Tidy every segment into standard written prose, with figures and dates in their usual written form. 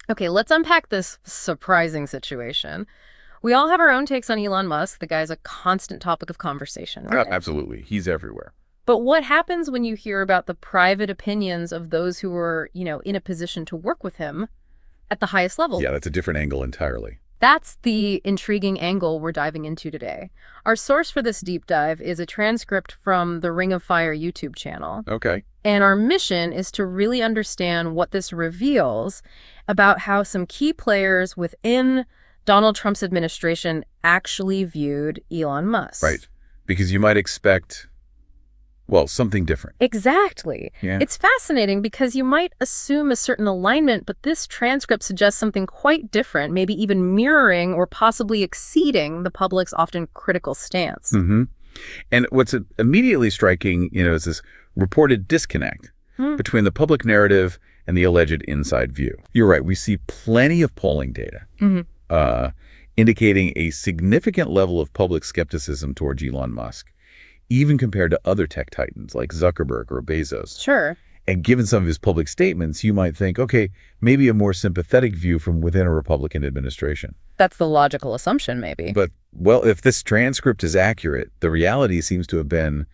Okay, let's unpack this surprising situation. We all have our own takes on Elon Musk. The guy's a constant topic of conversation, right? Absolutely. He's everywhere. But what happens when you hear about the private opinions of those who were, in a position to work with him at the highest level? Yeah, that's a different angle entirely. That's the intriguing angle we're diving into today. Our source for this deep dive is a transcript from the Ring of Fire YouTube channel. Okay. And our mission is to really understand what this reveals about how some key players within Donald Trump's administration actually viewed Elon Musk. Right. Because you might expect, well, something different. Exactly. Yeah. It's fascinating because you might assume a certain alignment, but this transcript suggests something quite different, maybe even mirroring or possibly exceeding the public's often critical stance. Mm-hmm. And what's immediately striking, is this reported disconnect between the public narrative and the alleged inside view. You're right. We see plenty of polling data indicating a significant level of public skepticism towards Elon Musk, even compared to other tech titans like Zuckerberg or Bezos. Sure. And given some of his public statements, you might think, okay, maybe a more sympathetic view from within a Republican administration. That's the logical assumption, maybe. But, well, if this transcript is accurate, the reality seems to have been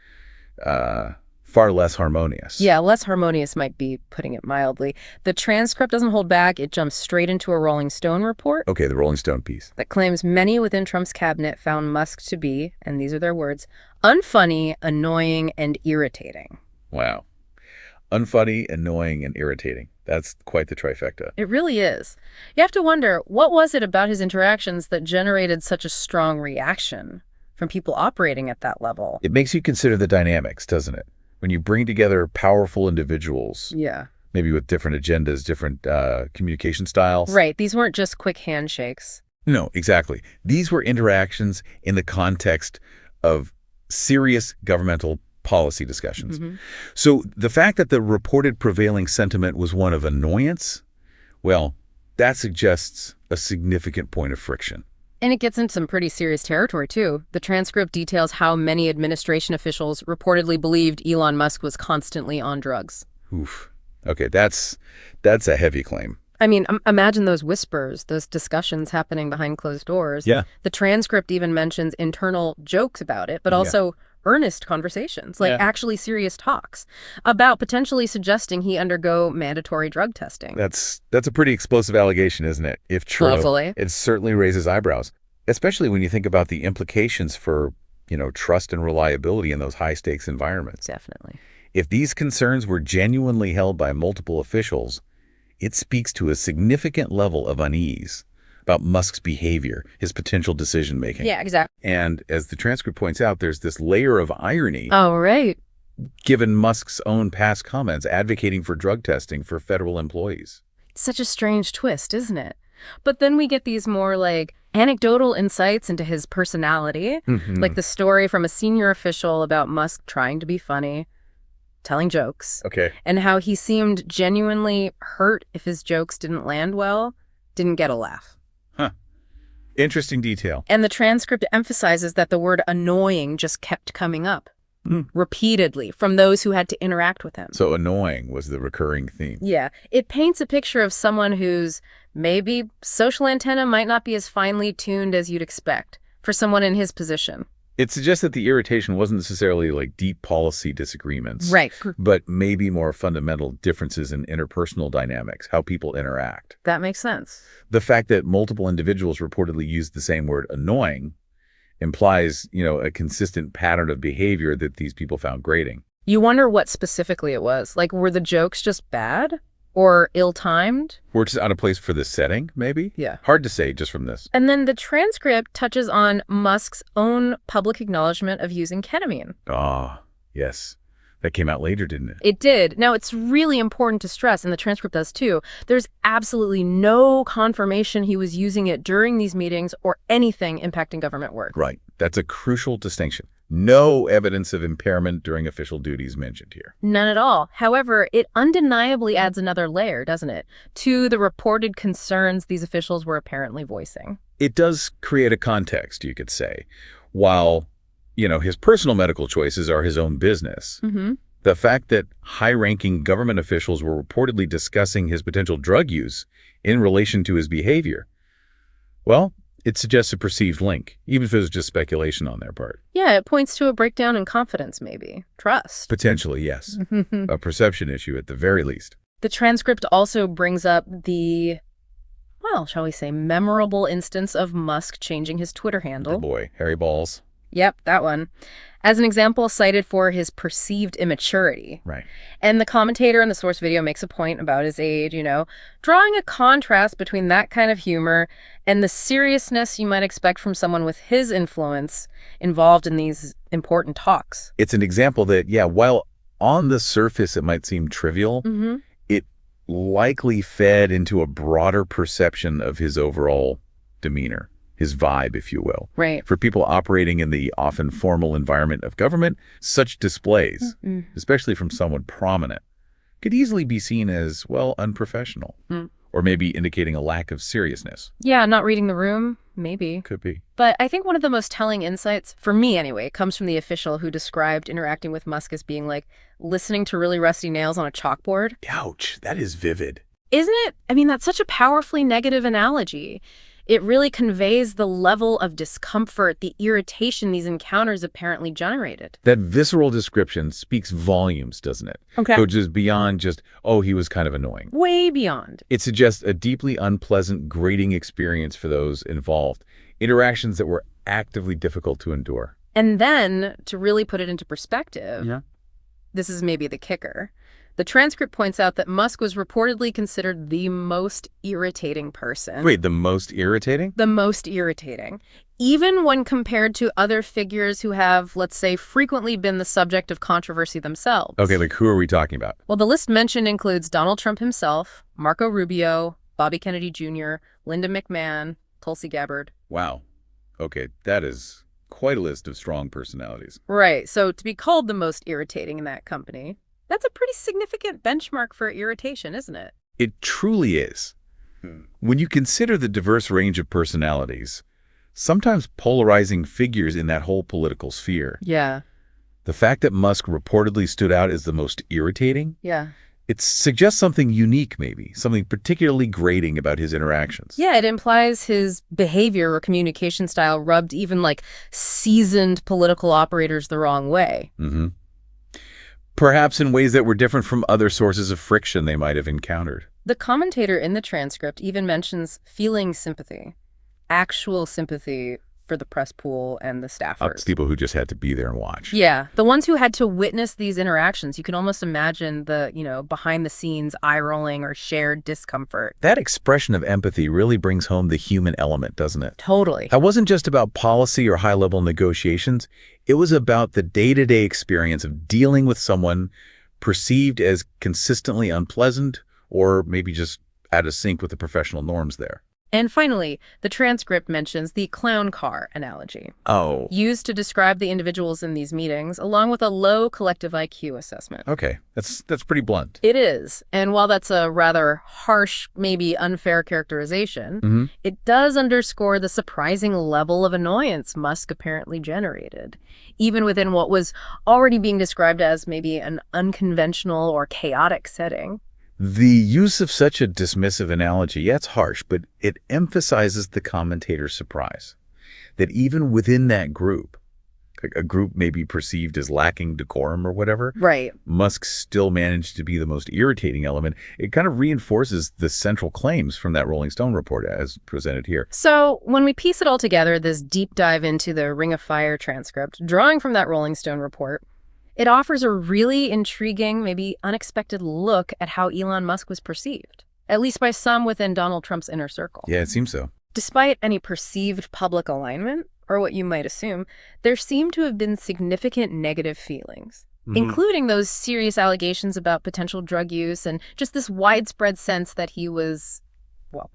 far less harmonious. Yeah, less harmonious might be putting it mildly. The transcript doesn't hold back. It jumps straight into a Rolling Stone report. Okay, the Rolling Stone piece. That claims many within Trump's cabinet found Musk to be, and these are their words, unfunny, annoying, and irritating. Wow. Unfunny, annoying, and irritating. That's quite the trifecta. It really is. You have to wonder, what was it about his interactions that generated such a strong reaction from people operating at that level? It makes you consider the dynamics, doesn't it? When you bring together powerful individuals, Yeah. maybe with different agendas, different communication styles. Right. These weren't just quick handshakes. No, exactly. These were interactions in the context of serious governmental policy discussions. So the fact that the reported prevailing sentiment was one of annoyance, well, that suggests a significant point of friction. And it gets into some pretty serious territory, too. The transcript details how many administration officials reportedly believed Elon Musk was constantly on drugs. Oof. Okay, that's a heavy claim. I mean, imagine those whispers, those discussions happening behind closed doors. Yeah. The transcript even mentions internal jokes about it, but also earnest conversations, like actually serious talks about potentially suggesting he undergo mandatory drug testing. That's a pretty explosive allegation, isn't it? If true, Lovely. It certainly raises eyebrows, especially when you think about the implications for, trust and reliability in those high-stakes environments. Definitely. If these concerns were genuinely held by multiple officials, it speaks to a significant level of unease about Musk's behavior, his potential decision-making. Yeah, exactly. And as the transcript points out, there's this layer of irony Oh, right. given Musk's own past comments advocating for drug testing for federal employees. Such a strange twist, isn't it? But then we get these more anecdotal insights into his personality, like the story from a senior official about Musk trying to be funny, telling jokes, Okay. and how he seemed genuinely hurt if his jokes didn't land well, didn't get a laugh. Huh. Interesting detail. And the transcript emphasizes that the word annoying just kept coming up repeatedly from those who had to interact with him. So annoying was the recurring theme. Yeah, it paints a picture of someone whose maybe social antenna might not be as finely tuned as you'd expect for someone in his position. It suggests that the irritation wasn't necessarily like deep policy disagreements. Right. But maybe more fundamental differences in interpersonal dynamics, how people interact. That makes sense. The fact that multiple individuals reportedly used the same word annoying implies, a consistent pattern of behavior that these people found grating. You wonder what specifically it was. Were the jokes just bad or ill-timed? Or just out of place for the setting, maybe? Yeah. Hard to say just from this. And then the transcript touches on Musk's own public acknowledgement of using ketamine. Ah, yes. That came out later, didn't it? It did. Now, it's really important to stress, and the transcript does too, there's absolutely no confirmation he was using it during these meetings or anything impacting government work. Right. That's a crucial distinction. No evidence of impairment during official duties mentioned here. None at all. However, it undeniably adds another layer, doesn't it, to the reported concerns these officials were apparently voicing. It does create a context, you could say. While, his personal medical choices are his own business, the fact that high-ranking government officials were reportedly discussing his potential drug use in relation to his behavior? Well, it suggests a perceived link, even if it was just speculation on their part. Yeah, it points to a breakdown in confidence, maybe. Trust. Potentially, yes. A perception issue at the very least. The transcript also brings up the, well, shall we say, memorable instance of Musk changing his Twitter handle. Oh boy, Harry Balls. Yep, that one. As an example cited for his perceived immaturity. Right. And the commentator in the source video makes a point about his age, drawing a contrast between that kind of humor and the seriousness you might expect from someone with his influence involved in these important talks. It's an example that, yeah, while on the surface it might seem trivial, it likely fed into a broader perception of his overall demeanor. His vibe, if you will. Right. For people operating in the often formal environment of government, such displays, especially from someone prominent, could easily be seen as, well, unprofessional, or maybe indicating a lack of seriousness. Yeah, not reading the room, maybe. Could be. But I think one of the most telling insights, for me anyway, comes from the official who described interacting with Musk as being like listening to really rusty nails on a chalkboard. Ouch, that is vivid. Isn't it? I mean, that's such a powerfully negative analogy. It really conveys the level of discomfort, the irritation these encounters apparently generated. That visceral description speaks volumes, doesn't it? Okay. Which is beyond just, oh, he was kind of annoying. Way beyond. It suggests a deeply unpleasant, grating experience for those involved. Interactions that were actively difficult to endure. And then, to really put it into perspective, this is maybe the kicker. The transcript points out that Musk was reportedly considered the most irritating person. Wait, the most irritating? The most irritating. Even when compared to other figures who have, let's say, frequently been the subject of controversy themselves. Okay, like who are we talking about? Well, the list mentioned includes Donald Trump himself, Marco Rubio, Bobby Kennedy Jr., Linda McMahon, Tulsi Gabbard. Wow. Okay, that is quite a list of strong personalities. Right, so to be called the most irritating in that company, that's a pretty significant benchmark for irritation, isn't it? It truly is. When you consider the diverse range of personalities, sometimes polarizing figures in that whole political sphere, Yeah. the fact that Musk reportedly stood out as the most irritating, Yeah. it suggests something unique maybe, something particularly grating about his interactions. Yeah, it implies his behavior or communication style rubbed even like seasoned political operators the wrong way. Perhaps in ways that were different from other sources of friction they might have encountered. The commentator in the transcript even mentions feeling sympathy, actual sympathy for the press pool and the staffers. People who just had to be there and watch. Yeah, the ones who had to witness these interactions. You can almost imagine the, behind the scenes eye rolling or shared discomfort. That expression of empathy really brings home the human element, doesn't it? Totally. That wasn't just about policy or high-level negotiations. It was about the day-to-day experience of dealing with someone perceived as consistently unpleasant or maybe just out of sync with the professional norms there. And finally, the transcript mentions the clown car analogy. Oh. Used to describe the individuals in these meetings, along with a low collective IQ assessment. Okay, that's pretty blunt. It is. And while that's a rather harsh, maybe unfair characterization, it does underscore the surprising level of annoyance Musk apparently generated, even within what was already being described as maybe an unconventional or chaotic setting. The use of such a dismissive analogy, yeah, it's harsh, but it emphasizes the commentator's surprise that even within that group, a group may be perceived as lacking decorum or whatever, Right. Musk still managed to be the most irritating element. It kind of reinforces the central claims from that Rolling Stone report as presented here. So when we piece it all together, this deep dive into the Ring of Fire transcript, drawing from that Rolling Stone report, it offers a really intriguing, maybe unexpected look at how Elon Musk was perceived, at least by some within Donald Trump's inner circle. Yeah, it seems so. Despite any perceived public alignment, or what you might assume, there seem to have been significant negative feelings, including those serious allegations about potential drug use and just this widespread sense that he was, well,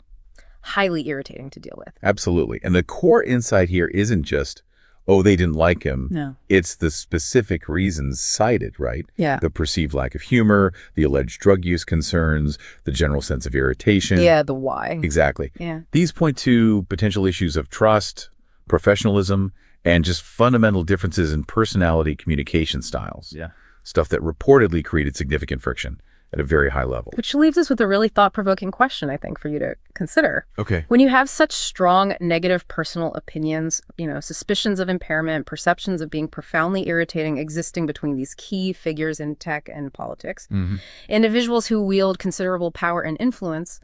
highly irritating to deal with. Absolutely. And the core insight here isn't just, oh, they didn't like him. No. It's the specific reasons cited, right? Yeah. The perceived lack of humor, the alleged drug use concerns, the general sense of irritation. Yeah, the why. Exactly. Yeah. These point to potential issues of trust, professionalism, and just fundamental differences in personality communication styles. Yeah. Stuff that reportedly created significant friction. at a very high level. Which leaves us with a really thought-provoking question, I think, for you to consider. Okay. When you have such strong negative personal opinions, suspicions of impairment, perceptions of being profoundly irritating existing between these key figures in tech and politics, individuals who wield considerable power and influence,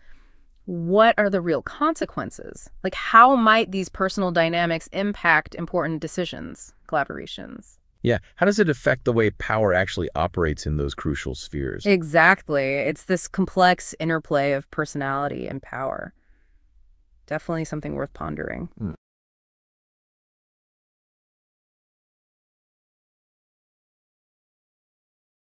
what are the real consequences? Like, how might these personal dynamics impact important decisions, collaborations? Yeah. How does it affect the way power actually operates in those crucial spheres? Exactly. It's this complex interplay of personality and power. Definitely something worth pondering.